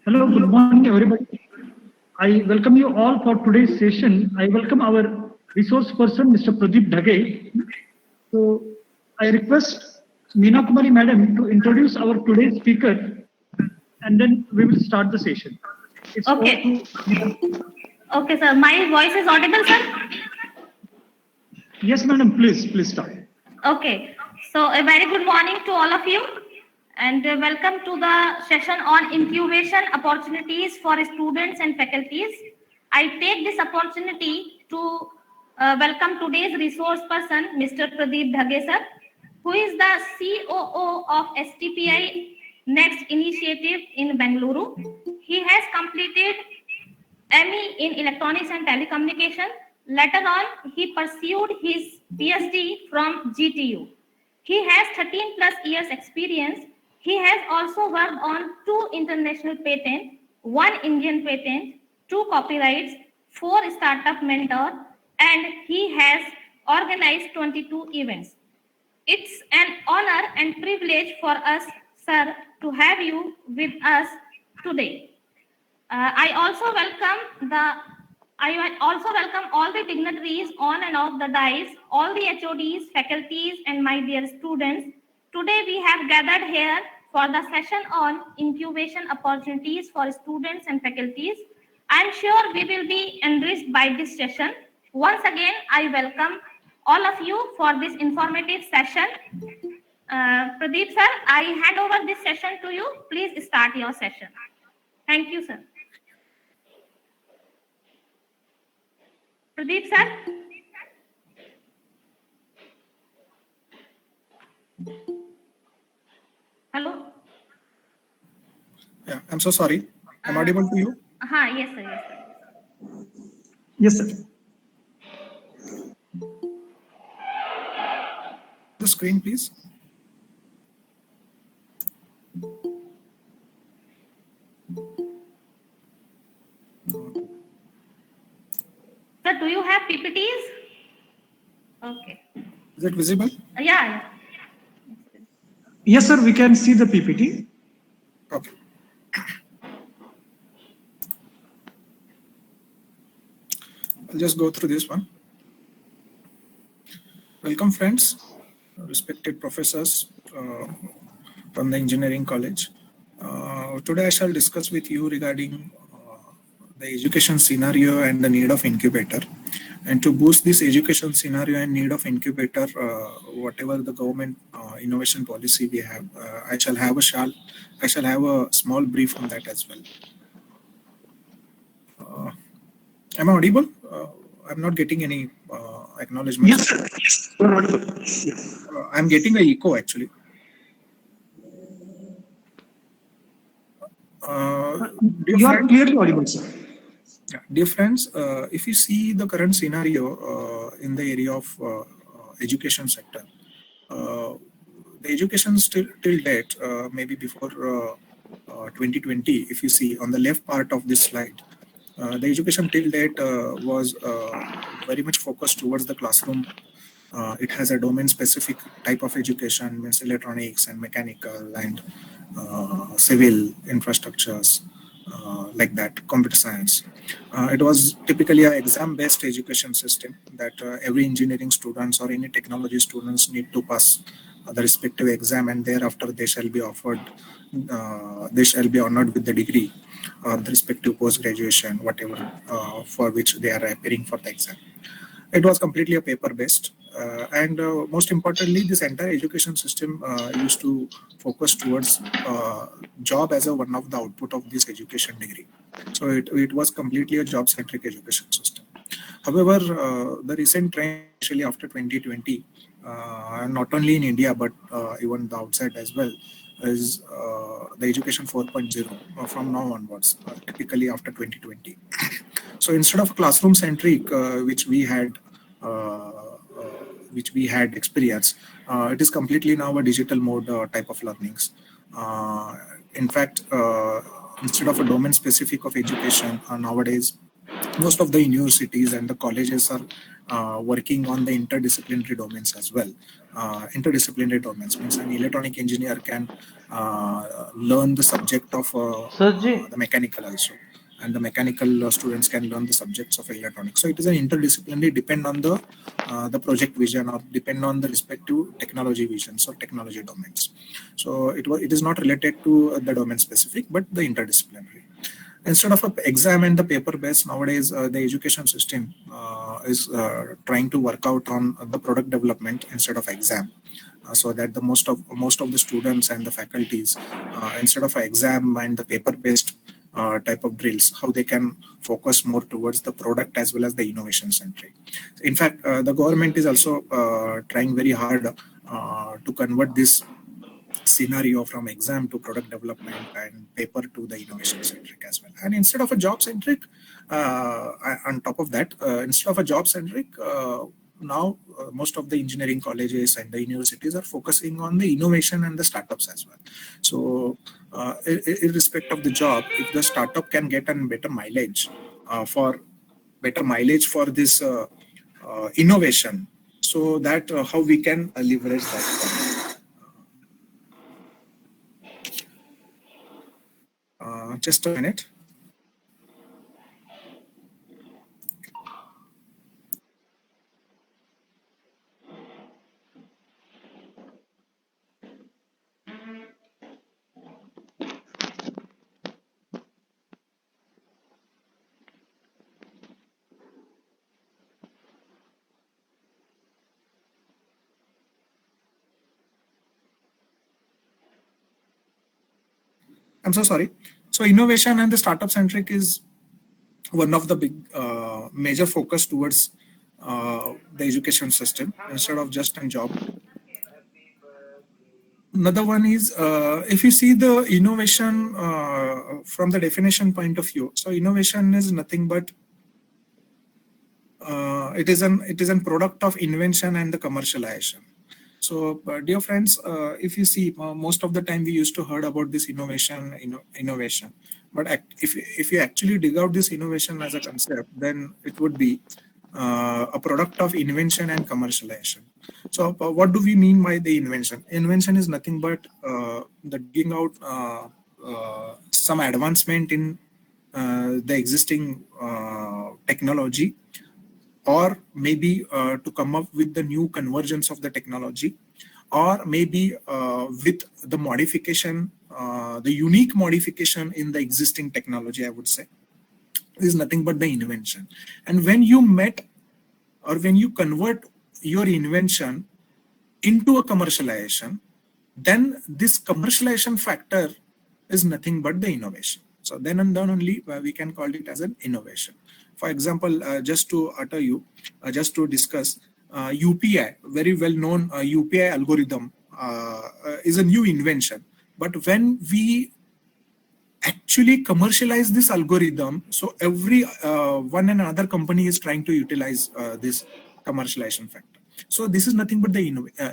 Hello, good morning, everybody. I welcome you all for today's session. I welcome our resource person, Mr. Pradeep Dhage. So, I request Meena Kumari Madam to introduce our today's speaker, and then we will start the session. It's Okay. Okay, sir. My voice is audible, sir? Yes, madam. Please start. Okay. So, a very good morning to all of you, and welcome to the session on incubation opportunities for students and faculties. I take this opportunity to welcome today's resource person, Mr. Pradeep Dhage, sir, who is the COO of STPI Next Initiative in Bengaluru. He has completed ME in Electronics and Telecommunication. Later on, he pursued his PhD from GTU. He has 13 plus years experience. He has also worked on 2 international patents, 1 Indian patent, 2 copyrights, 4 startup mentor, and he has organized 22 events. It's an honor and privilege for us, sir, to have you with us today. I also welcome all the dignitaries on and off the dais, all the HODs, faculties, and my dear students. Today we have gathered here for the session on incubation opportunities for students and faculties. I am sure we will be enriched by this session. Once again, I welcome all of you for this informative session. Pradeep sir, I hand over this session to you. Please start your session. Thank you, sir. Pradeep sir. Hello. Yeah, I'm so sorry. I'm audible to you? Yes, sir. Yes, sir. The screen, please. Sir, do you have PPTs? Okay. Is it visible? Yeah. Yes, sir. We can see the PPT. Okay. I'll just go through this one. Welcome, friends, respected professors from the engineering college. Today I shall discuss with you regarding the education scenario and the need of incubator. And to boost this education scenario and need of incubator, whatever the government innovation policy we have, I shall have a small brief on that as well. Am I audible? I'm not getting any acknowledgement. Yes, sir. Yes, you're audible. Yes. I'm getting an echo actually. You are clearly audible, sir. Yeah. Dear friends, if you see the current scenario in the area of education sector, the education till date, maybe before 2020, if you see on the left part of this slide, the education till date was very much focused towards the classroom. It has a domain-specific type of education, means electronics and mechanical and civil infrastructures, like that, computer science. It was typically an exam-based education system that every engineering students or any technology students need to pass the respective exam, and thereafter they shall be offered, they shall be honored with the degree or the respective post-graduation, whatever for which they are appearing for the exam. It was completely a paper-based, and most importantly, this entire education system used to focus towards job as one of the output of this education degree. So it was completely a job-centric education system. However, the recent trend, especially after 2020, not only in India but even the outside as well, is the education 4.0 from now onwards, typically after 2020. So instead of classroom centric, which we had experienced, it is completely now a digital mode type of learnings. In fact, instead of a domain specific of education, nowadays most of the universities and the colleges are working on the interdisciplinary domains as well. Interdisciplinary domains means an electronic engineer can learn the subject of the mechanical also, and the mechanical students can learn the subjects of electronics. So it is an interdisciplinary, depend on the project vision or depend on the respective technology visions or technology domains. So it is not related to the domain specific, but the interdisciplinary. Instead of an exam and the paper based, nowadays the education system is trying to work out on the product development instead of exam, so that the most of the students and the faculties, instead of an exam and the paper based type of drills, how they can focus more towards the product as well as the innovation centric. In fact, the government is also trying very hard to convert this scenario from exam to product development and paper to the innovation centric as well. And instead of a job centric, on top of that, instead of a job centric, now most of the engineering colleges and the universities are focusing on the innovation and the startups as well. So irrespective of the job, if the startup can get a better mileage for this innovation, so that how we can leverage that. Just a minute. I'm so sorry. So innovation and the startup centric is one of the big major focus towards the education system instead of just a job. Another one is if you see the innovation from the definition point of view. So innovation is nothing but it is an product of invention and the commercialization. So, dear friends, if you see, most of the time we used to heard about this innovation. But if you actually dig out this innovation as a concept, then it would be a product of invention and commercialization. So, what do we mean by the invention? Invention is nothing but the digging out some advancement in the existing technology, or maybe to come up with the new convergence of the technology, or maybe with the modification, the unique modification in the existing technology, I would say, is nothing but the invention. And when you met or when you convert your invention into a commercialization, then this commercialization factor is nothing but the innovation. So then and then only we can call it as an innovation. For example, just to utter you, just to discuss, UPI, very well known UPI algorithm is a new invention. But when we actually commercialize this algorithm, so every one and another company is trying to utilize this commercialization factor. So this is nothing but the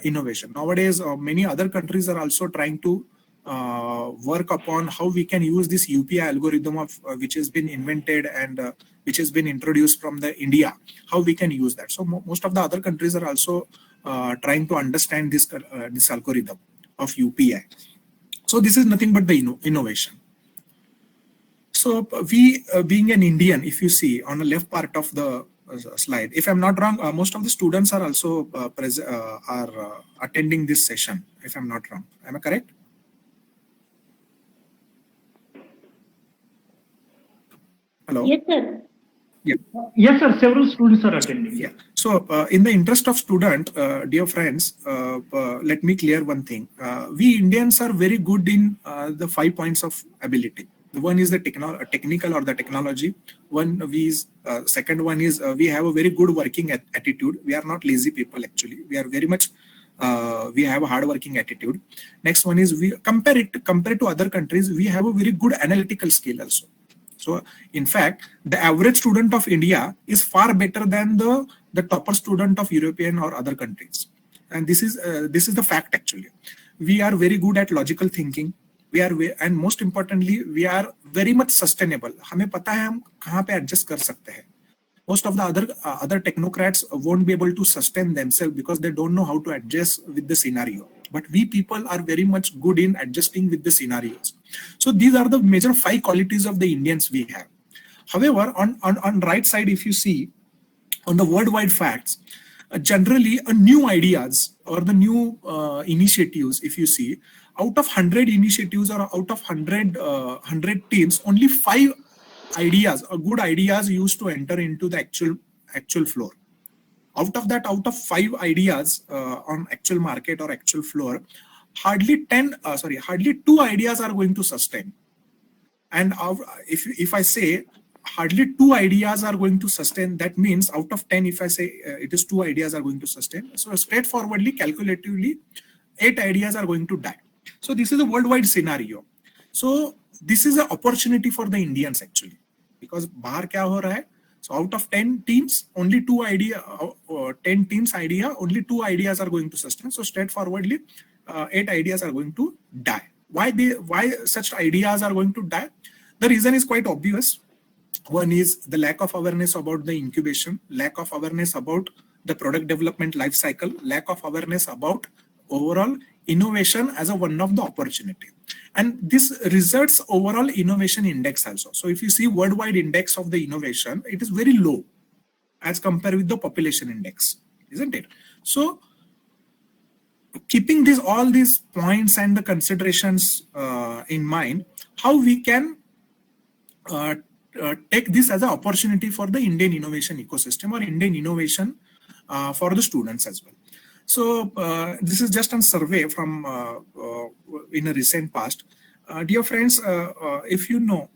innovation. Nowadays, many other countries are also trying to work upon how we can use this UPI algorithm of which has been invented and which has been introduced from the India, how we can use that. So most of the other countries are also trying to understand this algorithm of UPI. So this is nothing but the innovation. So we being an Indian, if you see on the left part of the slide, if I'm not wrong, most of the students are also attending this session, if I'm not wrong. Am I correct? Hello? Yes, sir. Yeah. Yes, sir. Several students are attending. Yeah. So, in the interest of student, dear friends, let me clear one thing. We Indians are very good in the 5 points of ability. One is the technical or the technology. Second one is we have a very good working attitude. We are not lazy people actually. We are very much. We have a hard-working attitude. Next one is we compared to other countries. We have a very good analytical skill also. So, in fact, the average student of India is far better than the topper student of European or other countries. And this is the fact actually. We are very good at logical thinking. And most importantly, we are very much sustainable. हमें पता है हम कहाँ पे adjust कर सकते हैं. most of the other technocrats won't be able to sustain themselves because they don't know how to adjust with the scenario. But we people are very much good in adjusting with the scenarios. So these are the major 5 qualities of the Indians we have. However, on right side, if you see on the worldwide facts, generally new ideas or the new initiatives, if you see, out of 100 initiatives or out of 100 teams, only 5 ideas or good ideas used to enter into the actual floor. Out of that, out of 5 ideas on actual market or actual floor, hardly 2 ideas are going to sustain. And if I say hardly 2 ideas are going to sustain, that means out of 10, if I say it is 2 ideas are going to sustain, so straightforwardly, calculatively, 8 ideas are going to die. So this is a worldwide scenario. So this is an opportunity for the Indians actually, because bahar kya ho raha hai? So out of 10 teams, only 2 only 2 ideas are going to sustain. So straightforwardly, 8 ideas are going to die. Why such ideas are going to die? The reason is quite obvious. One is the lack of awareness about the incubation, lack of awareness about the product development life cycle, lack of awareness about overall innovation as one of the opportunity. And this results overall innovation index also. So if you see worldwide index of the innovation, it is very low as compared with the population index, isn't it? So keeping all these points and the considerations in mind, how we can take this as an opportunity for the Indian innovation ecosystem or Indian innovation for the students as well. So this is just a survey from in a recent past. Dear friends, if you know,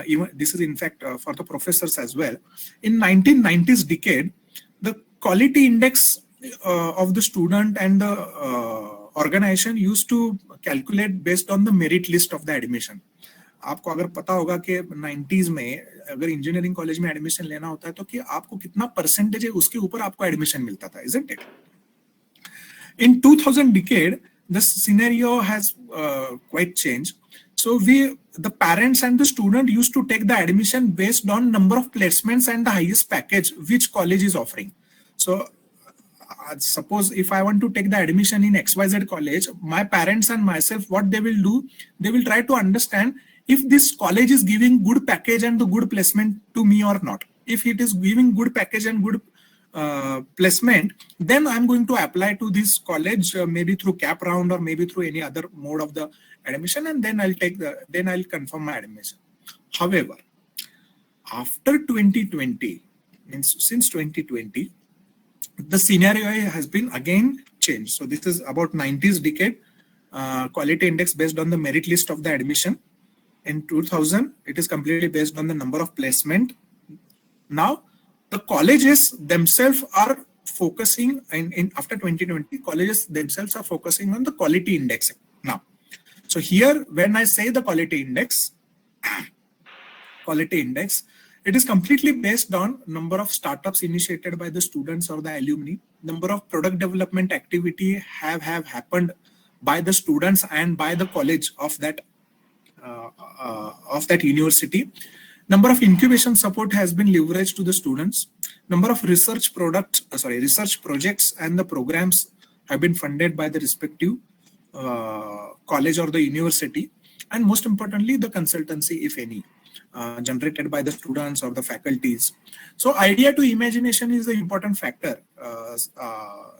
even this is in fact for the professors as well, in 1990s decade, the quality index of the student and the organization used to calculate based on the merit list of the admission. आपको अगर पता होगा कि 90s में अगर engineering college में admission लेना होता है तो कि आपको कितना परसेंटेज है उसके ऊपर आपको एडमिशन मिलता था, isn't it? In 2000 decade, the scenario has quite changed. So the parents and the student used to take the admission based on number of placements and the highest package which college is offering. So suppose if I want to take the admission in XYZ college, my parents and myself, what they will do, they will try to understand if this college is giving good package and the good placement to me or not. If it is giving good package and good placement, then I'm going to apply to this college maybe through cap round or maybe through any other mode of the admission, and then I'll confirm my admission. However, after 2020, since 2020, the scenario has been again changed. So this is about 90s decade quality index based on the merit list of the admission. In 2000, it is completely based on the number of placement. Now, the colleges themselves are focusing, after 2020, colleges themselves are focusing on the quality index now. So here, when I say the quality index, it is completely based on number of startups initiated by the students or the alumni, number of product development activity have happened by the students and by the college of that university. Number of incubation support has been leveraged to the students. Number of research projects and the programs have been funded by the respective college or the university. And most importantly, the consultancy, if any, generated by the students or the faculties. So idea to imagination is the important factor,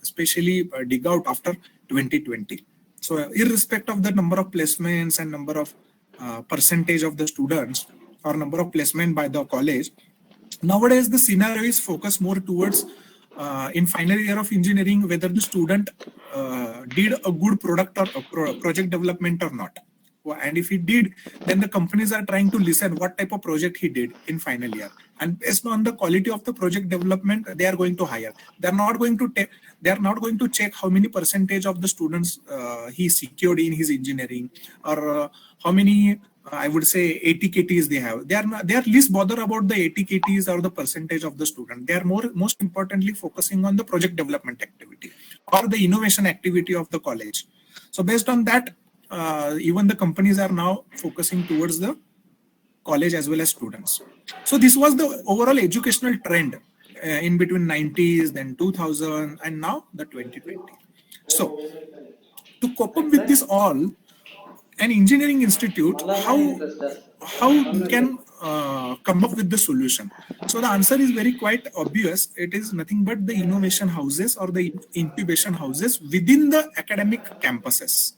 especially dig out after 2020. So irrespective of the number of placements and number of percentage of the students or number of placement by the college, nowadays the scenario is focused more towards in final year of engineering whether the student did a good product or project development or not. And if he did, then the companies are trying to listen what type of project he did in final year, and based on the quality of the project development they are going to hire. They are not going to check how many percentage of the students he secured in his engineering, or how many I would say ATKTs they have. They are least bothered about the ATKTs or the percentage of the student. They are most importantly focusing on the project development activity or the innovation activity of the college. So based on that, even the companies are now focusing towards the college as well as students. So this was the overall educational trend in between 90s, then 2000, and now the 2020. So to cope up with this all, an engineering institute, how can come up with the solution? So the answer is very quite obvious. It is nothing but the innovation houses or the incubation houses within the academic campuses.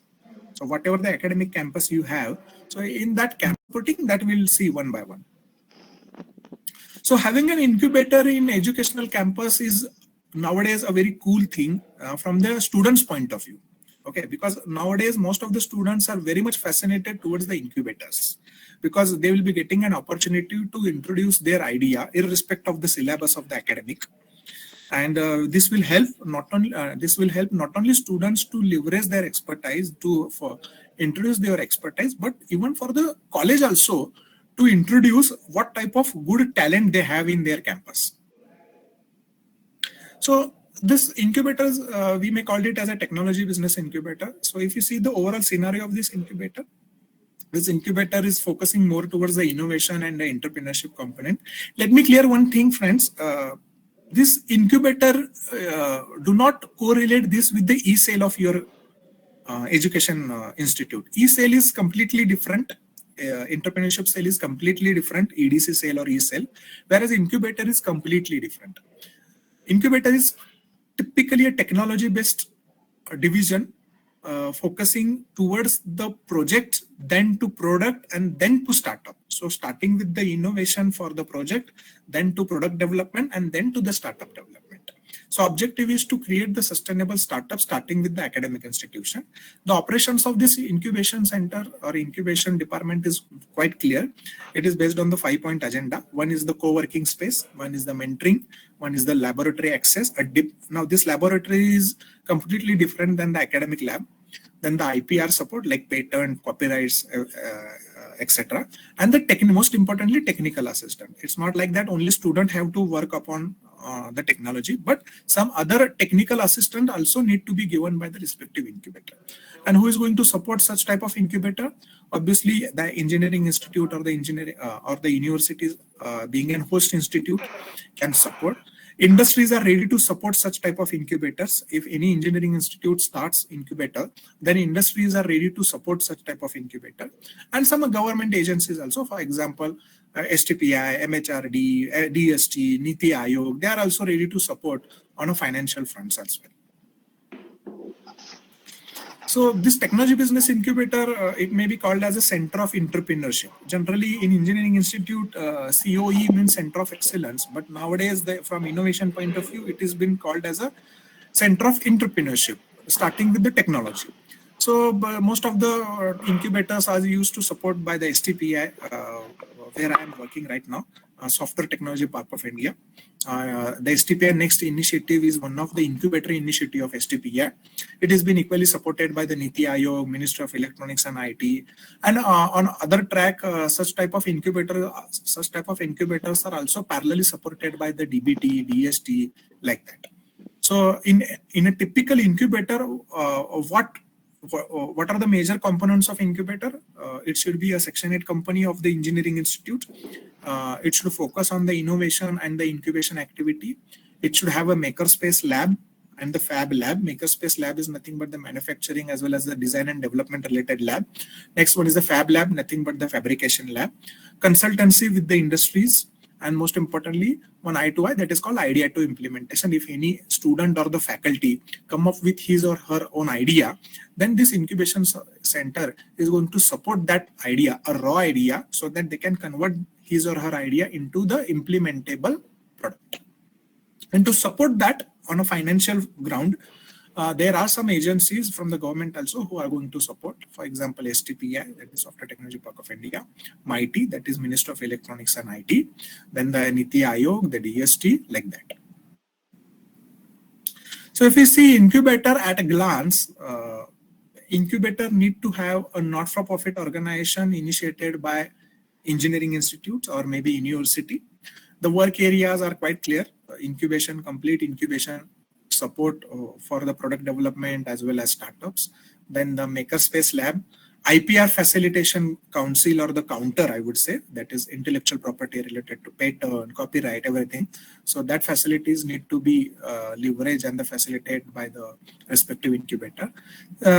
So whatever the academic campus you have, so in that campus putting, that we'll see one by one. So having an incubator in educational campus is nowadays a very cool thing from the students' point of view. Okay, because nowadays most of the students are very much fascinated towards the incubators, because they will be getting an opportunity to introduce their idea irrespective of the syllabus of the academic. And this will help not only students to leverage their expertise for introduce their expertise, but even for the college also to introduce what type of good talent they have in their campus. So this incubators, we may call it as a technology business incubator. So if you see the overall scenario of this incubator is focusing more towards the innovation and the entrepreneurship component. Let me clear one thing, friends. This incubator, do not correlate this with the e-sale of your education institute. E-sale is completely different. Entrepreneurship sale is completely different. EDC sale or e-sale, whereas incubator is completely different. Incubator is typically a technology-based division focusing towards the project, then to product, and then to startup. So starting with the innovation for the project, then to product development, and then to the startup development. So objective is to create the sustainable startup starting with the academic institution. The operations of this incubation center or incubation department is quite clear. It is based on the 5-point agenda. One is the co-working space, one is the mentoring, one is the laboratory access. Now this laboratory is completely different than the academic lab. Then the IPR support like patent, copyrights, etc. And the most importantly, technical assistant. It's not like that only student have to work upon the technology, but some other technical assistant also need to be given by the respective incubator. And who is going to support such type of incubator? Obviously, the engineering institute or the engineering or the universities being a host institute can support. Industries are ready to support such type of incubators. If any engineering institute starts incubator, then industries are ready to support such type of incubator. And some government agencies also, for example, STPI, MHRD, DST, Niti Aayog, they are also ready to support on a financial front as well. So this technology business incubator, it may be called as a center of entrepreneurship. Generally in engineering institute, COE means center of excellence, but nowadays from innovation point of view, it has been called as a center of entrepreneurship, starting with the technology. So most of the incubators are used to support by the STPI, where I am working right now, Software Technology Park of India. The STPI Next initiative is one of the incubator initiative of STPI. It has been equally supported by the Niti Aayog, Ministry of Electronics and IT. And on other track, such type of incubators are also parallelly supported by the DBT, DST, like that. So in a typical incubator, what are the major components of incubator? It should be a Section 8 company of the engineering institute. It should focus on the innovation and the incubation activity. It should have a makerspace lab and the fab lab. Makerspace lab is nothing but the manufacturing as well as the design and development related lab. Next one is the fab lab, nothing but the fabrication lab. Consultancy with the industries. And most importantly, one eye to eye, that is called idea to implementation. If any student or the faculty come up with his or her own idea, then this incubation center is going to support that idea, a raw idea, so that they can convert his or her idea into the implementable product. And to support that on a financial ground, there are some agencies from the government also who are going to support. For example, STPI, that is Software Technology Park of India, MIT, that is Ministry of Electronics and IT, then the Niti Aayog, the DST, like that. So if we see incubator at a glance, incubator need to have a not-for-profit organization initiated by engineering institutes or maybe university. The work areas are quite clear: incubation, complete incubation, support for the product development as well as startups. Then the makerspace lab, IPR Facilitation Council, or the counter, I would say, that is intellectual property related to patent, copyright, everything. So that facilities need to be leveraged and facilitated by the respective incubator.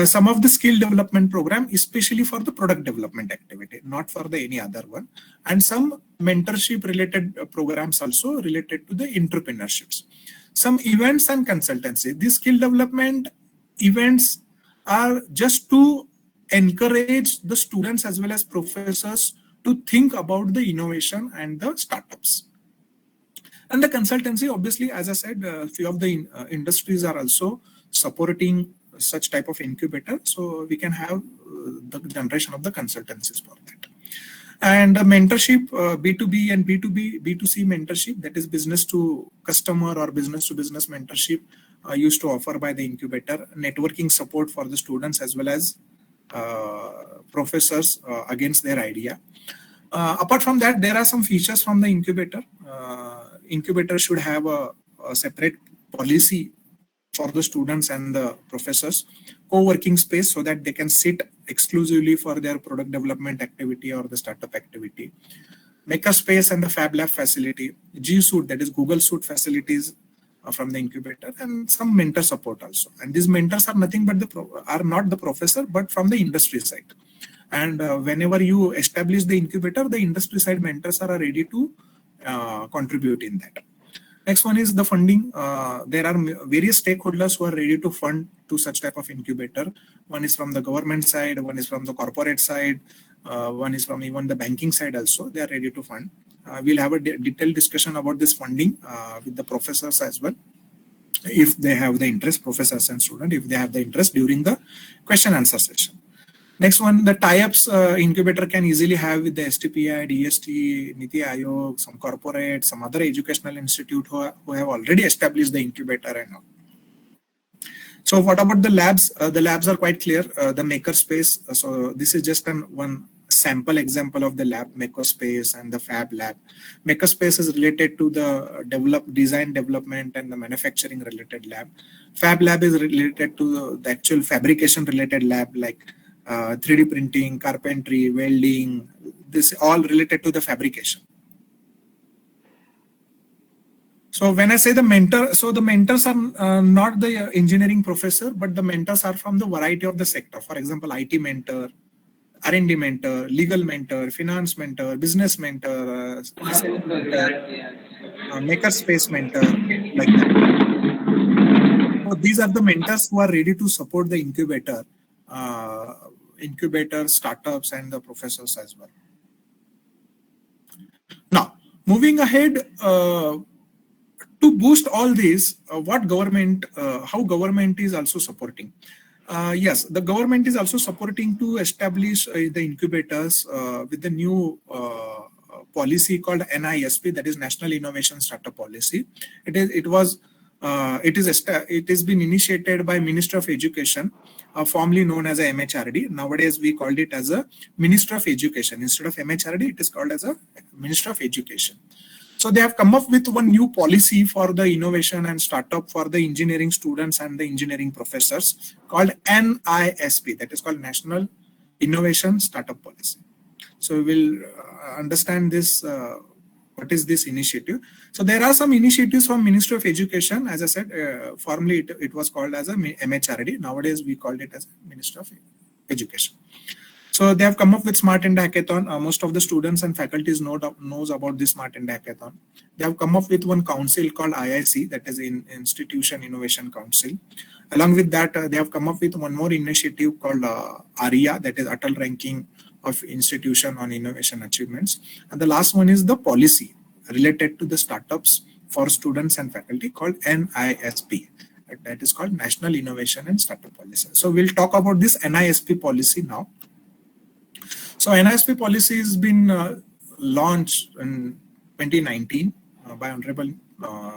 Some of the skill development program, especially for the product development activity, not for the any other one. And some mentorship related programs also related to the entrepreneurships. Some events and consultancy. These skill development events are just to encourage the students as well as professors to think about the innovation and the startups. And the consultancy, obviously, as I said, a few of the industries are also supporting such type of incubator. So we can have the generation of the consultancies for that. And mentorship, B2B and B2C mentorship, that is business to customer or business to business mentorship used to offer by the incubator, networking support for the students as well as professors against their idea. Apart from that, there are some features from the incubator. Incubator should have a separate policy for the students and the professors, co-working space so that they can sit exclusively for their product development activity or the startup activity. Maker space and the Fab Lab facility, G Suite, that is Google Suite facilities from the incubator, and some mentor support also. And these mentors are nothing but are not the professor, but from the industry side. And whenever you establish the incubator, the industry side mentors are ready to contribute in that. Next one is the funding. There are various stakeholders who are ready to fund to such type of incubator. One is from the government side, one is from the corporate side, one is from even the banking side also. They are ready to fund. We'll have a detailed discussion about this funding with the professors as well, if they have the interest, professors and students, if they have the interest during the question answer session. Next one, the tie-ups incubator can easily have with the STPI, DST, Niti Aayog, some corporate, some other educational institute who have already established the incubator and all. So what about the labs? The labs are quite clear. The makerspace. So this is just one sample example of the lab, makerspace and the Fab Lab. Makerspace is related to the design development and the manufacturing related lab. Fab Lab is related to the actual fabrication related lab, like 3D printing, carpentry, welding. This all related to the fabrication. So when I say the mentor, so the mentors are not the engineering professor, but the mentors are from the variety of the sector. For example, IT mentor, R&D mentor, legal mentor, finance mentor, business mentor, makerspace mentor, like that. So these are the mentors who are ready to support the incubator, startups, and the professors as well. Now, moving ahead, to boost all this, how government is also supporting. Yes, the government is also supporting to establish the incubators with the new policy called NISP, that is National Innovation Startup Policy. It has been initiated by Minister of Education, formerly known as a MHRD. Nowadays, we called it as a Minister of Education. Instead of MHRD, it is called as a Minister of Education. So they have come up with one new policy for the innovation and startup for the engineering students and the engineering professors called NISP, that is called National Innovation Startup Policy. So we will understand this, what is this initiative. So there are some initiatives from Ministry of Education. As I said, formerly it was called as a MHRD. Nowadays we called it as Ministry of Education. So they have come up with Smart India Hackathon. Most of the students and faculties knows about this Smart India Hackathon. They have come up with one council called IIC, that is Institution Innovation Council. Along with that, they have come up with one more initiative called ARIA, that is Atal Ranking of Institution on Innovation Achievements. And the last one is the policy related to the startups for students and faculty called NISP. That is called National Innovation and Startup Policy. So we'll talk about this NISP policy now. So NISP policy has been launched in 2019 by Honorable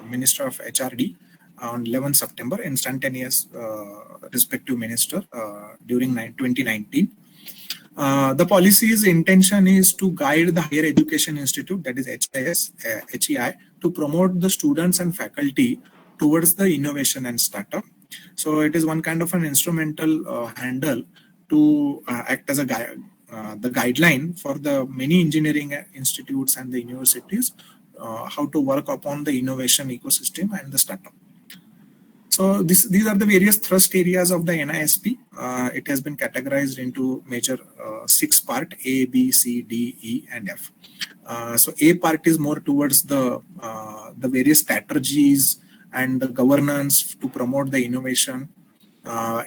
Minister of HRD on 11 September, instantaneous respective minister during 2019. The policy's intention is to guide the higher education institute, that is HEI, to promote the students and faculty towards the innovation and startup. So it is one kind of an instrumental handle to act as a the guideline for the many engineering institutes and the universities how to work upon the innovation ecosystem and the startup. So these are the various thrust areas of the NISP. It has been categorized into major 6 parts: A, B, C, D, E, and F. So A part is more towards the various strategies and the governance to promote the innovation.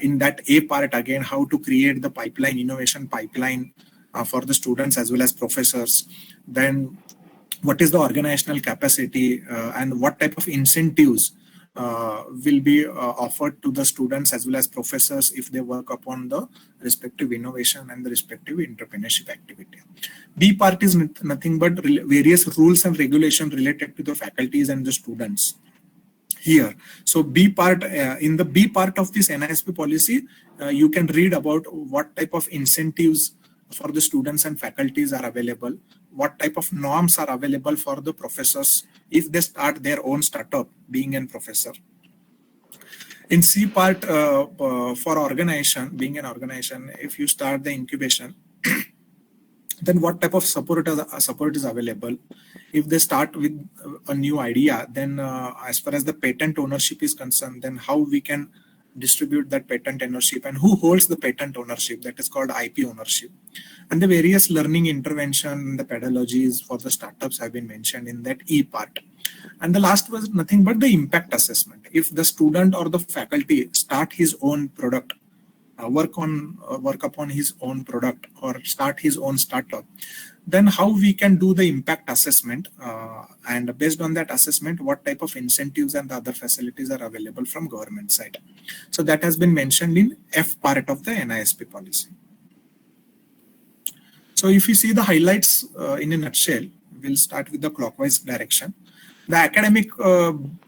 In that A part again, how to create the pipeline, innovation pipeline for the students as well as professors. Then what is the organizational capacity and what type of incentives will be offered to the students as well as professors if they work upon the respective innovation and the respective entrepreneurship activity. B part is nothing but various rules and regulations related to the faculties and the students here. So B part, in the B part of this NISP policy, you can read about what type of incentives for the students and faculties are available, what type of norms are available for the professors if they start their own startup being a professor. In C part, for organization, being an organization, if you start the incubation, then what type of support is available. If they start with a new idea, then as far as the patent ownership is concerned, then how we can distribute that patent ownership and who holds the patent ownership, that is called IP ownership. And the various learning intervention and the pedagogies for the startups have been mentioned in that E part. And the last was nothing but the impact assessment. If the student or the faculty start his own product, work upon his own product or start his own startup, then how we can do the impact assessment, and based on that assessment, what type of incentives and the other facilities are available from government side. So that has been mentioned in F part of the NISP policy. So if you see the highlights in a nutshell, we'll start with the clockwise direction. The academic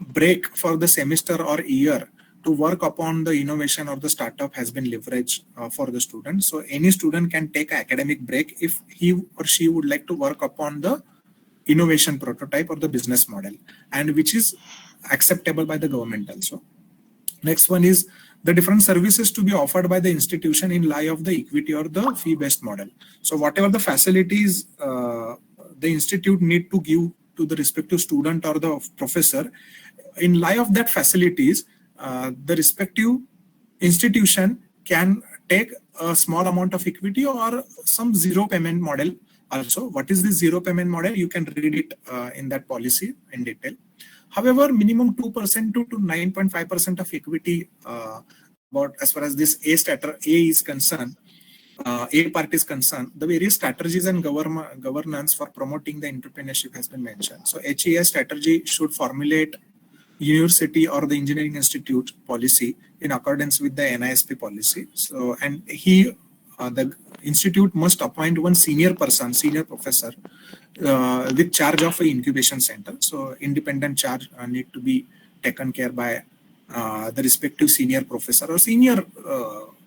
break for the semester or year to work upon the innovation or the startup has been leveraged for the student. So any student can take an academic break if he or she would like to work upon the innovation prototype or the business model, and which is acceptable by the government also. Next one is the different services to be offered by the institution in light of the equity or the fee-based model. So whatever the facilities the institute need to give to the respective student or the professor, in light of that facilities, the respective institution can take a small amount of equity or some zero payment model also. What is this zero payment model? You can read it in that policy in detail. However, minimum 2% to 9.5% of equity, about as far as this A is concerned, A part is concerned, the various strategies and governance for promoting the entrepreneurship has been mentioned. So HES strategy should formulate university or the engineering institute policy in accordance with the NISP policy. So, and the institute must appoint one senior professor with charge of an incubation center. So independent charge need to be taken care by the respective senior professor or senior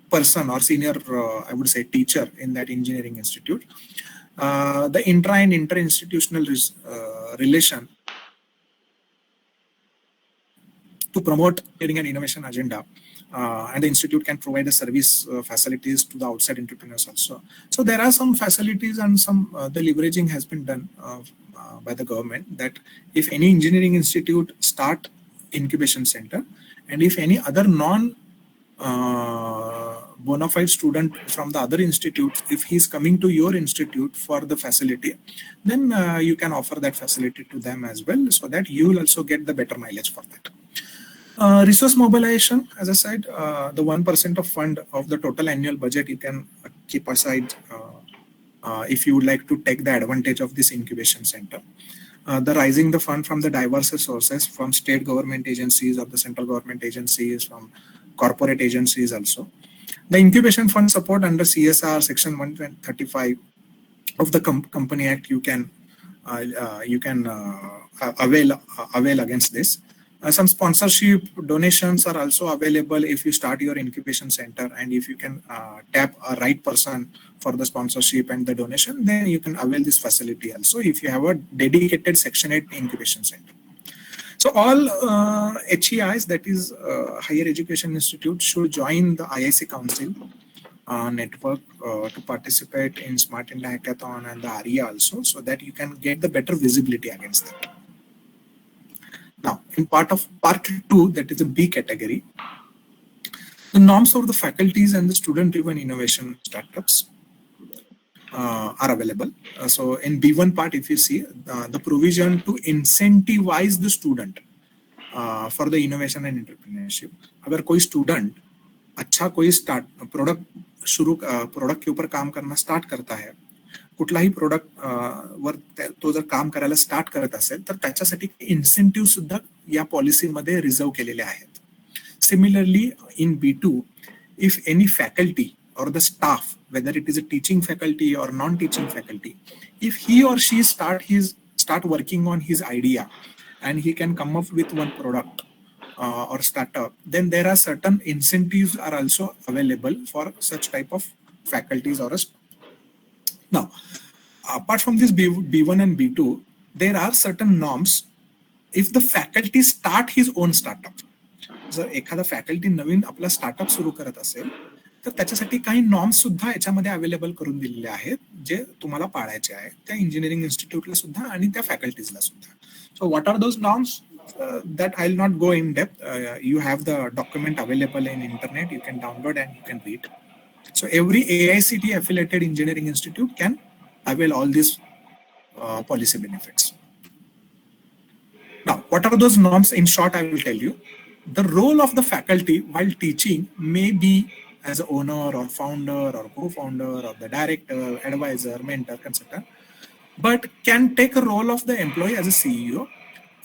person or senior, I would say, teacher in that engineering institute. The intra and inter-institutional relation to promote creating an innovation agenda, and the institute can provide the service facilities to the outside entrepreneurs also. So there are some facilities and some the leveraging has been done by the government, that if any engineering institute start incubation center, and if any other non bona fide student from the other institute, if he is coming to your institute for the facility, then you can offer that facility to them as well, so that you will also get the better mileage for that. Resource mobilization, as I said, the 1% of fund of the total annual budget you can keep aside if you would like to take the advantage of this incubation center. The raising the fund from the diverse sources, from state government agencies or the central government agencies, from corporate agencies also. The incubation fund support under CSR section 135 of the Company Act, you can avail against this. Some sponsorship donations are also available if you start your incubation center, and if you can tap a right person for the sponsorship and the donation, then you can avail this facility also if you have a dedicated Section 8 incubation center. So all HEIs, that is Higher Education Institute, should join the IIC Council network to participate in Smart India Hackathon and the ARIA also, so that you can get the better visibility against that. Now, in part 2, that is a B category, the norms for the faculties and the student-driven innovation startups are available. So in B1 part, if you see the provision to incentivize the student for the innovation and entrepreneurship. अगर कोई student अच्छा कोई product के ऊपर काम करना start करता है, कुठलाही प्रोडक्ट वर तो जर काम करायला स्टार्ट करत असेल तर त्याच्यासाठी इन्सेंटिव्ह सुद्धा या पॉलिसी मध्ये रिझर्व केलेले आहेत. Similarly, in B2, if any faculty or the staff, whether it is a teaching faculty or non-teaching faculty, if he or she start working on his idea and he can come up with one product or startup, then there are certain incentives are also available for such type of faculties or a staff. Now, apart from this B1 and B2, there are certain norms. If the faculty start his own startup, जर एखादा faculty नवीन आपला startup सुरू करत असेल तर त्याच्यासाठी काही norms सुद्धा याच्यामध्ये अवेलेबल करून दिलेले आहेत जे तुम्हाला पाळायचे आहेत त्या इंजिनिअरिंग इन्स्टिट्यूटला सुद्धा आणि त्या फॅकल्टीजला सुद्धा. So what are those norms that I'll not go in depth. You have the document available in internet. You can download and you can read. So every AICTE affiliated engineering institute can avail all these policy benefits. Now, what are those norms? In short, I will tell you. The role of the faculty while teaching may be as an owner or founder or co-founder or the director, advisor, mentor, consultant, but can take a role of the employee as a CEO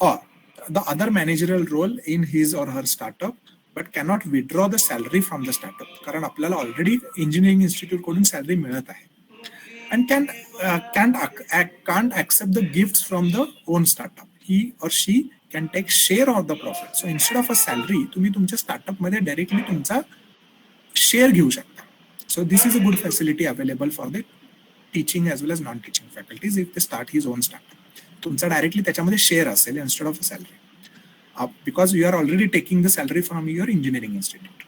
or the other managerial role in his or her startup, but cannot withdraw the salary from the startup. कारण आपल्याला already engineering institute कडून salary मिळत आहे. And can't accept the gifts from the own startup. He or she can take share of the profit. So instead of a salary, तुम्ही तुमच्या startup मध्ये directly तुमचा share घेऊ शकता. So this is a good facility available for the teaching as well as non-teaching faculties if they start his own startup. तुमचा directly त्याच्यामध्ये share असेल instead of a salary. Because you are already taking the salary from your engineering institute.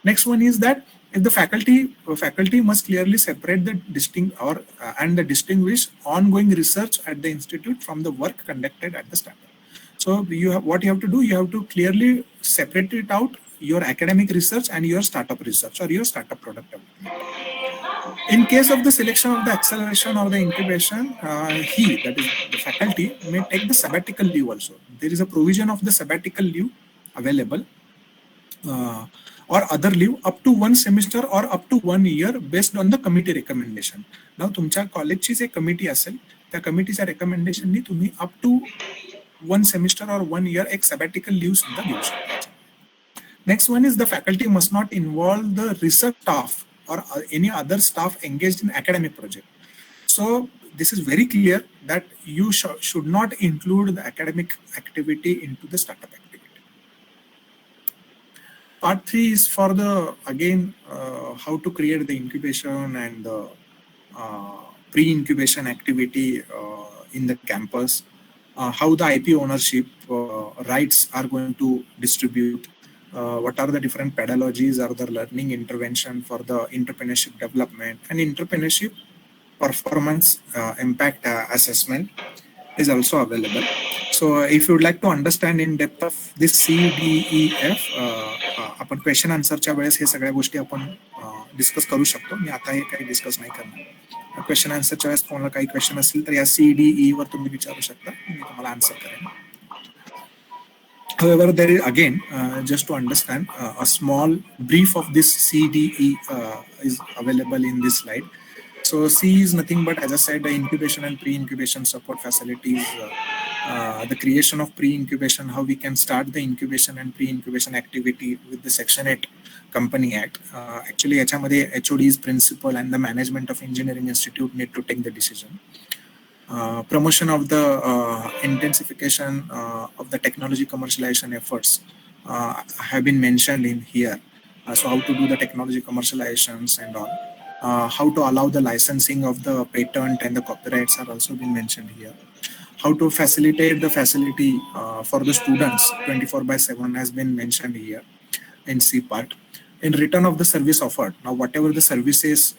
Next one is that if the faculty must clearly separate the distinguish ongoing research at the institute from the work conducted at the startup. So what you have to do, you have to clearly separate it out, your academic research and your startup research or your startup product development. In case of the selection of the acceleration or the incubation, that is the faculty, may take the sabbatical leave also. There is a provision of the sabbatical leave available or other leave up to 1 semester or up to 1 year based on the committee recommendation. Now, तुमच्या कॉलेजची जे committee असेल त्या कमिटीच्या रेकमेंडेशननी तुम्ही up to 1 semester or 1 year एक sabbatical leave सुद्धा घेऊ शकता. Next one is the faculty must not involve the research staff or any other staff engaged in academic project. So this is very clear that you should not include the academic activity into the startup activity. Part 3 is for the how to create the incubation and the pre-incubation activity in the campus, how the IP ownership rights are going to distribute. What are the different pedagogies or the learning intervention for the entrepreneurship development and entrepreneurship performance impact assessment is also available. So if you would like to understand in depth of this CDEF, आपण question आन्सरच्या वेळेस हे सगळ्या गोष्टी आपण discuss करू शकतो. मी आता हे काही discuss नाही करणार. क्वेश्चन आन्सरच्या वेळेस तुम्हाला काही क्वेश्चन असतील तर या CDE वर तुम्ही विचारू शकता, मी तुम्हाला आन्सर करेन. However, there is again, just to understand, a small brief of this CDE is available in this slide. So C is nothing but, as I said, the incubation and pre-incubation support facilities, the creation of pre-incubation, how we can start the incubation and pre-incubation activity with the Section 8 Company Act. Actually, याच्यामध्ये HOD's principal and the management of engineering institute need to take the decision. Promotion of the intensification of the technology commercialization efforts have been mentioned in here. So how to do the technology commercializations and all. How to allow the licensing of the patent and the copyrights are also been mentioned here. How to facilitate the facility for the students 24/7 has been mentioned here in C part. in return of the service offered. Now, whatever the services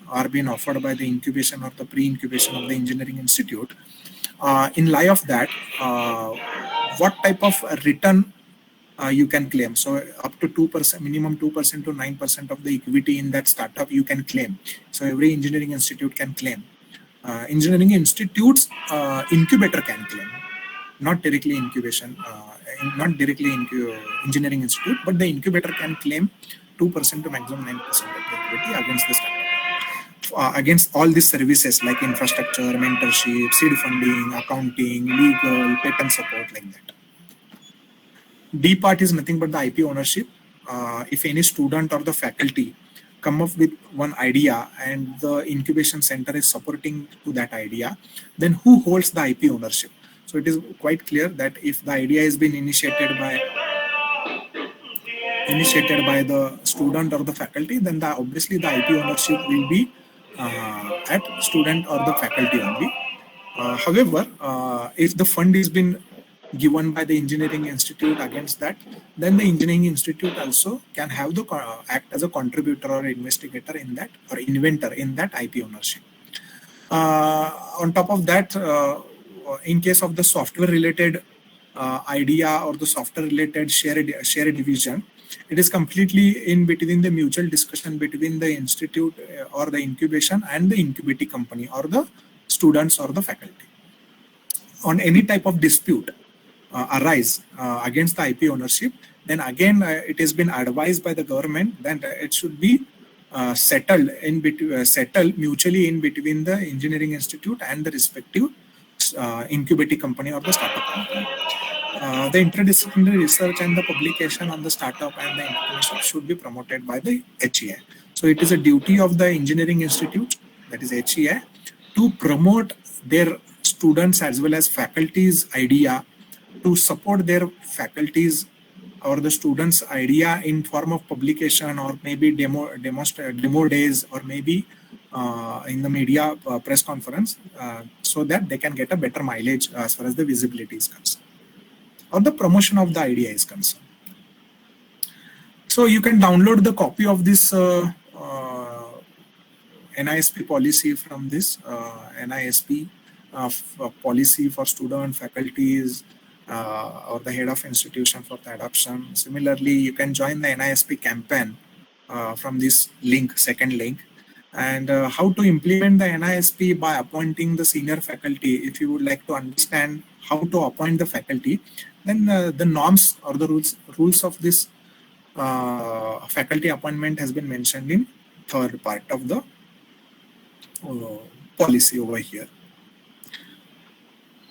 are being offered by the incubation or the pre-incubation of the engineering institute, in light of that, what type of return you can claim. So up to 2%, minimum 2% to 9% of the equity in that startup you can claim. So every engineering institute can claim. Engineering institutes incubator can claim, not directly incubation, not directly engineering institute, but the incubator can claim 2% to maximum 9% of the equity against the startup. Against all these services like infrastructure, mentorship, seed funding, accounting, legal, patent support, like that. D part is nothing but the IP ownership. If any student or the faculty come up with one idea and the incubation center is supporting to that idea, then who holds the IP ownership? So it is quite clear that if the idea has been initiated by the student or the faculty, then obviously the IP ownership will be at student or the faculty only. However, if the fund is been given by the engineering institute against that, then the engineering institute also can have the act as a contributor or investigator in that, or inventor in that IP ownership. On top of that, in case of the software related idea or the software related share division, it is completely in between the mutual discussion between the institute or the incubation and the incubating company or the students or the faculty. On any type of dispute arise against the IP ownership, then again it has been advised by the government that it should be settled mutually in between the engineering institute and the respective incubating company or the startup company. The interdisciplinary research and the publication on the startup and the entrepreneurship should be promoted by the HEI. So it is a duty of the engineering institute, that is HEI, to promote their students as well as faculties' idea, to support their faculties or the students' idea in form of publication or maybe demo days or maybe in the media press conference, so that they can get a better mileage as far as the visibility is concerned or the promotion of the idea is concerned. So you can download the copy of this NISP policy from this NISP policy for student, faculties, or the head of institution for the adoption. Similarly, you can join the NISP campaign from this link, second link. And how to implement the NISP by appointing the senior faculty. If you would like to understand how to appoint the faculty, then the norms or the rules of this faculty appointment has been mentioned in third part of the policy over here.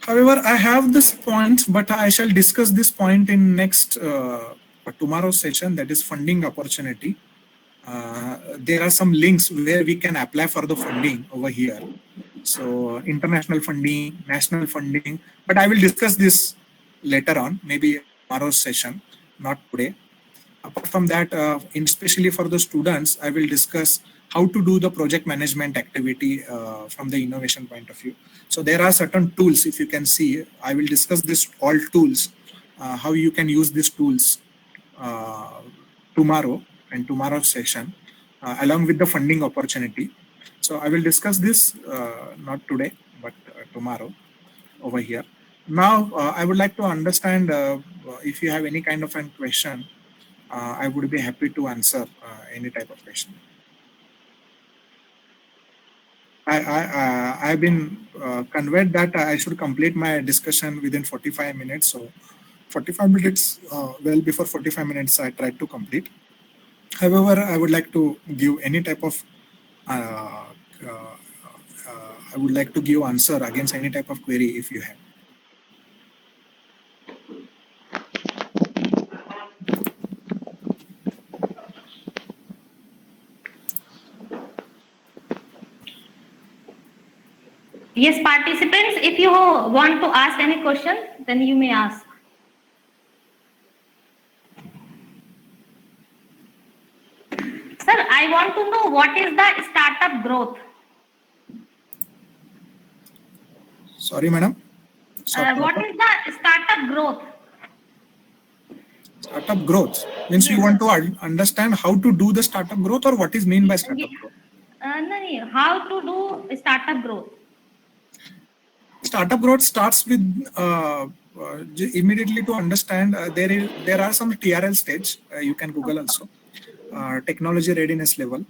However, I have this point, but I shall discuss this point in next tomorrow's session, that is funding opportunity. There are some links where we can apply for the funding over here. So international funding, national funding, but I will discuss this later on, maybe tomorrow's session, not today. Apart from that, especially for the students, I will discuss how to do the project management activity from the innovation point of view. So there are certain tools, if you can see, I will discuss this all tools, how you can use these tools tomorrow and tomorrow's session, along with the funding opportunity. So I will discuss this not today, but tomorrow over here. Now, I would like to understand if you have any kind of a question, I would be happy to answer any type of question. I've been conveyed that I should complete my discussion within 45 minutes. So 45 minutes, well before 45 minutes, I tried to complete. However, I would like to give any type of, I would like to give answer against any type of query if you have. Yes, participants, if you want to ask any question, then you may ask. Sir, I want to know what is the startup growth? Sorry, madam. What is the startup growth? Startup growth means you want to understand how to do the startup growth, or what is mean by startup growth? No, how to do startup growth? Startup growth starts with immediately to understand there are some TRL stage. You can Google also technology readiness level.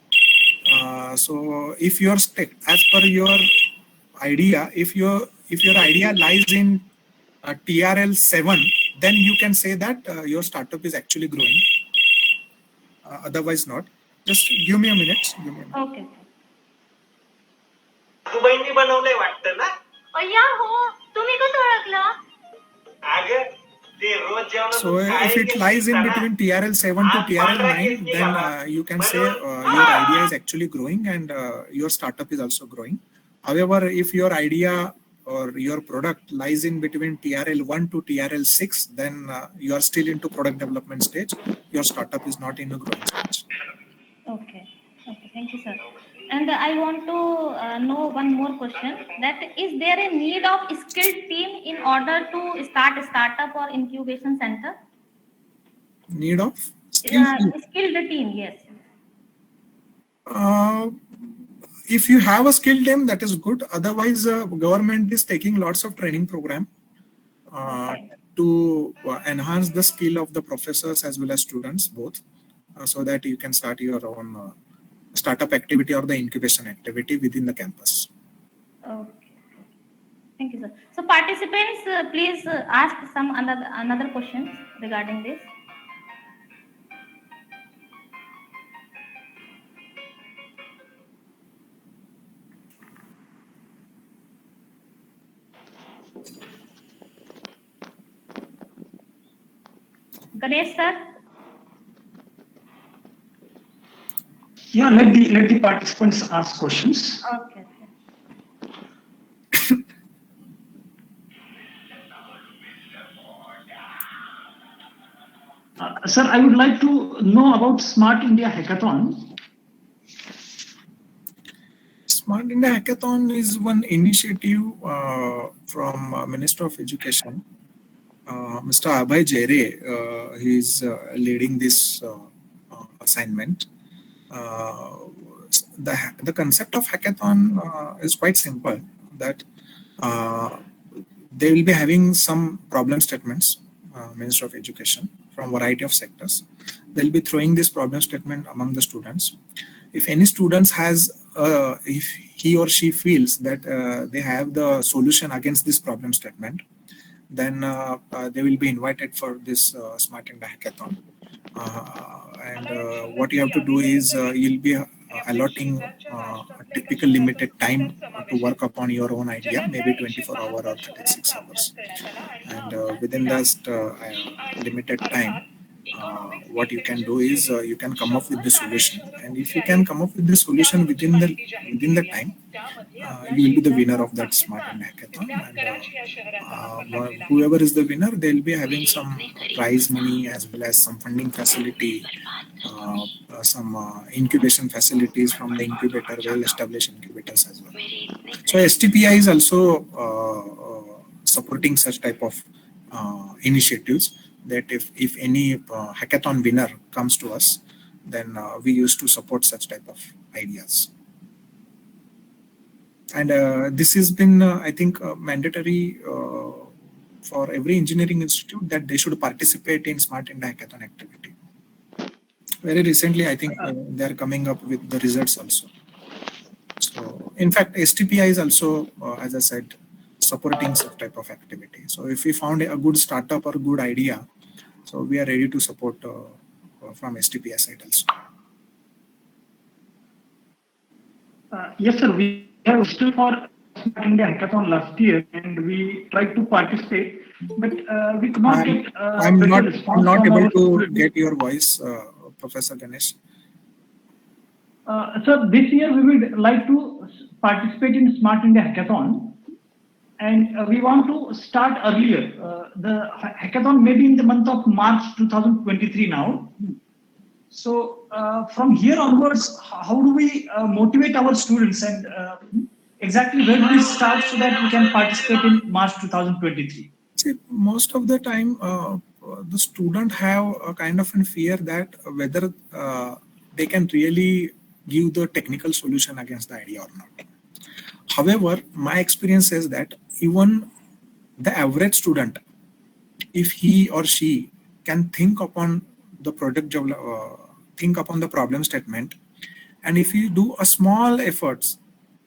So if your as per your idea, if your idea lies in TRL 7, then you can say that your startup is actually growing. Otherwise not. Just give me a minute. Okay. बहिणी बनवलंय वाटतं ना? अय्या हो, तुम्ही कसं ओळखलं? अगं ते रोज जेवणात So if it lies in between TRL 7 to TRL 9, then you can say your idea is actually growing and your startup is also growing. However, if your idea or your product lies in between TRL 1 to TRL 6, then you are still into product development stage. Your startup is not in a growing stage. Okay. Okay. Thank you, sir. And I want to know one more question. That is there a need of skilled team in order to start a startup or incubation center? Need of skilled team, yes. If you have a skilled team, that is good. Otherwise, government is taking lots of training program to enhance the skill of the professors as well as students both, so that you can start your own startup activity or the incubation activity within the campus. Okay. Thank you, sir. So participants, please ask some another questions regarding this. Ganesh sir. Yeah, let the participants ask questions. Okay. Sir, I would like to know about Smart India Hackathon. Smart India Hackathon is one initiative from Minister of Education, Mr. Abhay Jere. He is leading this assignment. The concept of hackathon is quite simple. That they will be having some problem statements, Minister of Education, from variety of sectors. They'll be throwing this problem statement among the students. If any students has, if he or she feels that they have the solution against this problem statement, then they will be invited for this Smart India Hackathon. And what you have to do is you'll be allotting a typical limited time to work upon your own idea, maybe 24 hours or 36 hours. And within that limited time, what you can do is you can come up with the solution. And if you can come up with the solution within the time, you will be the winner of that Smart India Hackathon. And whoever is the winner, they'll be having some prize money as well as some funding facility, some incubation facilities from the incubator, well-established incubators as well. So STPI is also supporting such type of initiatives, that if any hackathon winner comes to us, then we used to support such type of ideas. And this has been, I think, mandatory for every engineering institute, that they should participate in Smart India Hackathon activity. Very recently, I think they are coming up with the results also. So, in fact, STPI is also, as I said, supporting such type of activity. So, if we found a good startup or good idea, so we are ready to support from STPI side also. Yes, sir. We have still for Smart India Hackathon last year, and we tried to participate, but we could not get. I'm not able to get your voice, Professor Ganesh. So this year we would like to participate in Smart India Hackathon, and we want to start earlier. The hackathon may be in the month of March 2023 now. So from here onwards, how do we motivate our students, and exactly where do we start so that we can participate in March 2023? See, most of the time, the student have a kind of a fear that whether they can really give the technical solution against the idea or not. However, my experience is that even the average student, if he or she can think upon the think upon the problem statement, and if you do a small efforts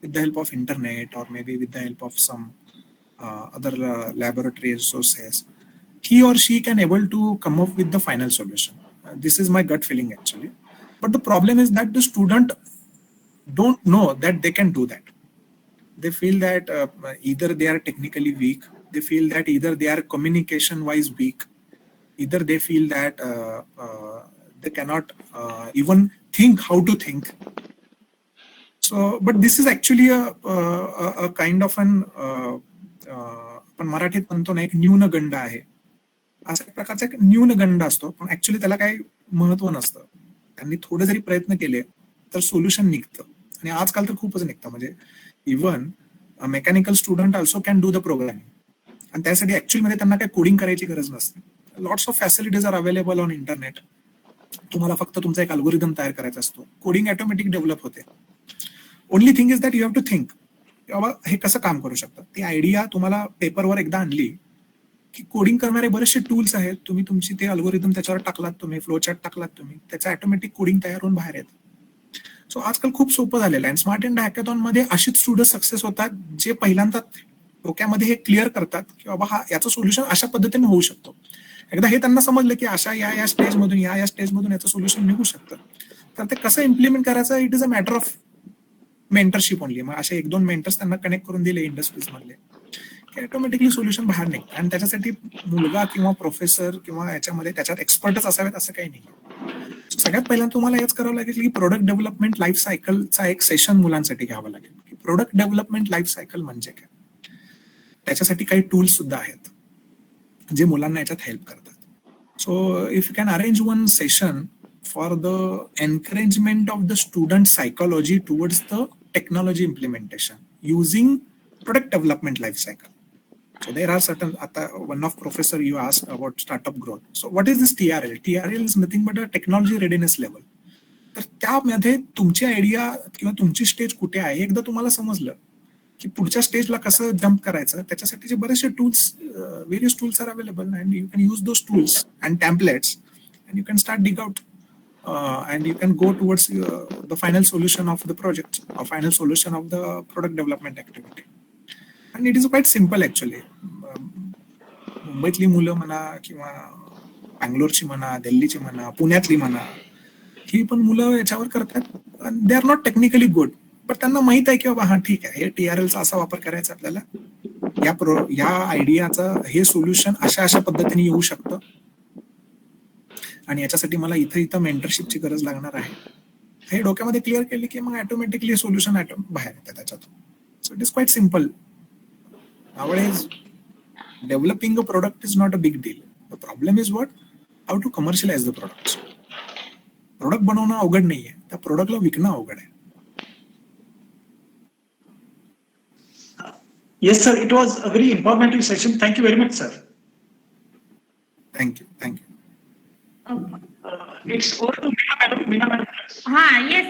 with the help of internet or maybe with the help of some other laboratory resources, he or she can able to come up with the final solution. This is my gut feeling actually. But the problem is that the student don't know that they can do that. They feel that either they are technically weak, they feel that either they are communication wise weak, either they feel that they cannot even think how to think. So, but this is actually a kind of an पण मराठीत म्हणतो ना एक न्यूनगंड आहे. अशा प्रकारचा एक न्यूनगंड असतो, पण ऍक्च्युली त्याला काही महत्व नसतं. त्यांनी थोडे जरी प्रयत्न केले तर सोल्युशन निघतं, आणि आजकाल तर खूपच निघतं. म्हणजे even mechanical student also can do the programming, आणि त्यासाठी ऍक्च्युअली मध्ये त्यांना काही कोडिंग करायची गरज नसते. Lots of facilities are available on internet. तुम्हाला फक्त तुमचा एक अल्गोरिदम तयार करायचा असतो, कोडिंग ऑटोमॅटिक डेव्हलप होते. Only thing is that you have to think बाबा हे कसं काम करू शकतं. ती आयडिया तुम्हाला पेपरवर एकदा आणली की कोडिंग करणारे बरेचसे टूल्स आहेत. तुम्ही तुमची ते अल्गोरिदम त्याच्यावर टाकलात, तुम्ही फ्लो चार्ट टाकलात, तुम्ही त्याचं ऑटोमॅटिक कोडिंग तयार होऊन बाहेर येतं. सो आजकाल खूप सोपं झालेलं आहे. स्मार्ट इंडिया हॅकॅथॉन मध्ये अशीच स्टुडंट सक्सेस होतात जे पहिल्यांदा डोक्यामध्ये हे क्लिअर करतात की बाबा हा याचं सोल्युशन अशा पद्धतीने होऊ शकतो. एकदा हे त्यांना समजलं की अशा या स्टेजमधून या स्टेजमधून याचं सोल्युशन निघू शकतं, तर ते कसं इम्प्लिमेंट करायचं it is a matter of mentorship only. मग असे 1-2 मेंटर्स त्यांना कनेक्ट करून दिले इंडस्ट्रीज मधले की ऑटोमॅटिकली सोल्युशन बाहेर निघतं. आणि त्याच्यासाठी मुलगा किंवा प्रोफेसर किंवा याच्यामध्ये त्याच्यात एक्सपर्टच असावेत असं काही नाही. सगळ्यात पहिल्यांदा तुम्हाला हेच करावं लागेल की प्रोडक्ट डेव्हलपमेंट लाईफ सायकलचा एक सेशन मुलांसाठी घ्यावं लागेल की प्रोडक्ट डेव्हलपमेंट लाईफ सायकल म्हणजे काय. त्याच्यासाठी काही टूल्स सुद्धा आहेत जे मुलांना याच्यात हेल्प करतात. So if you can arrange one session for the encouragement of the student psychology towards the technology implementation using product development life cycle. So there are certain, one of professor you asked about startup growth. So what is this TRL? TRL is nothing but a technology readiness level. तर त्यामध्ये तुमची idea किंवा तुमची stage कुठे आहे एकदा तुम्हाला समजलं की पुढच्या स्टेजला कसं जम्प करायचं, त्याच्यासाठीचे बरेचसे tools, various tools are available and you can use those tools and templates and you can start dig out. And you can go towards the final solution of the project or final solution of the product development activity. And it is quite simple actually. मुंबईतली मुलं म्हणा किंवा बँगलोरची म्हणा, दिल्लीची म्हणा, पुण्यातली म्हणा, ही पण मुलं याच्यावर करतात. They are not technically good, पण त्यांना माहित आहे की बाबा हा ठीक आहे, हे TRLचा असा वापर करायचा आपल्याला, या आयडियाचं हे सोल्युशन अशा पद्धतीने येऊ शकतं, आणि याच्यासाठी मला इथं मेंटरशिपची गरज लागणार आहे. हे डोक्यामध्ये क्लिअर केली की मग ऑटोमॅटिकली सोल्युशन बाहेर येतं त्याच्यातून. So it is quite simple. Nowadays developing a product is not a big deal. The problem is what how to commercialize the product. Product बनवणं अवघड नाहीये, त्या प्रोडक्टला विकणं अवघड आहे. Yes, sir. It was a very informative session. Thank you very much, sir. Thank you. Okay. It's over to Meena madam. Yes,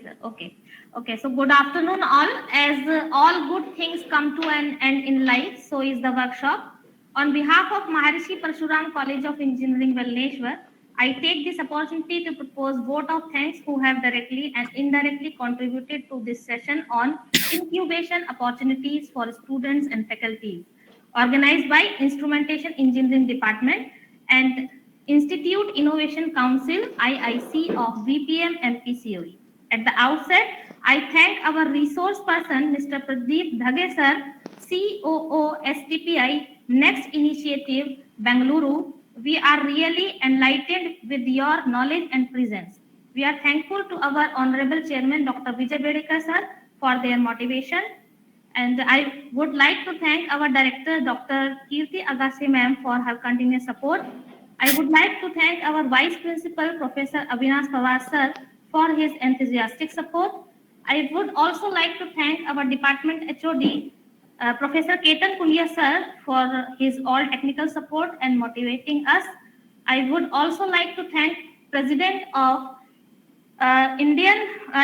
sir. Okay. So good afternoon, all. As all good things come to an end in life, so is the workshop. On behalf of Maharshi Parshuram College of Engineering, Velneshwar, I take this opportunity to propose vote of thanks who have directly and indirectly contributed to this session on incubation opportunities for students and faculties, organized by Instrumentation Engineering Department and Institute Innovation Council IIC of VPM MPCOE. At the outset, I thank our resource person Mr. Pradeep Dhage sir, COO STPI Next Initiative Bengaluru. We are really enlightened with your knowledge and presence. We are thankful to our honorable chairman Dr. Vidya sir for their motivation, and I would like to thank our director Dr. Kirti Agassi ma'am for her continuous support. I would like to thank our Vice Principal, Professor Avinash Pawar sir, for his enthusiastic support. I would also like to thank our department HOD, Professor Ketan Punya sir, for his all technical support and motivating us. I would also like to thank President of Indian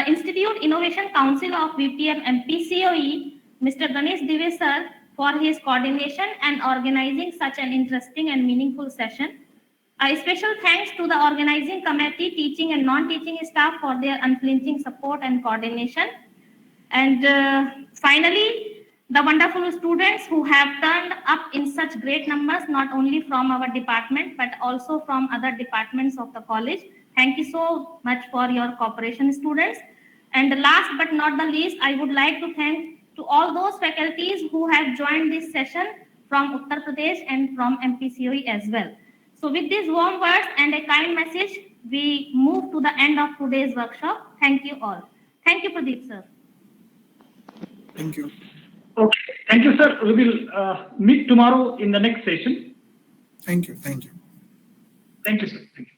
Institute Innovation Council of VPM MPCOE, Mr. Ganesh Dive sir, for his coordination and organizing such an interesting and meaningful session. A special thanks to the organizing committee, teaching and non-teaching staff for their unflinching support and coordination. And finally, the wonderful students who have turned up in such great numbers, not only from our department, but also from other departments of the college. Thank you so much for your cooperation, students. And last but not the least, I would like to thank to all those faculties who have joined this session from Uttar Pradesh and from MPCOE as well. So with these warm words and a kind message, we move to the end of today's workshop. Thank you all. Thank you, Pradeep sir. Thank you. Okay, thank you, sir. We will meet tomorrow in the next session. Thank you. Thank you. Thank you, sir. Thank you.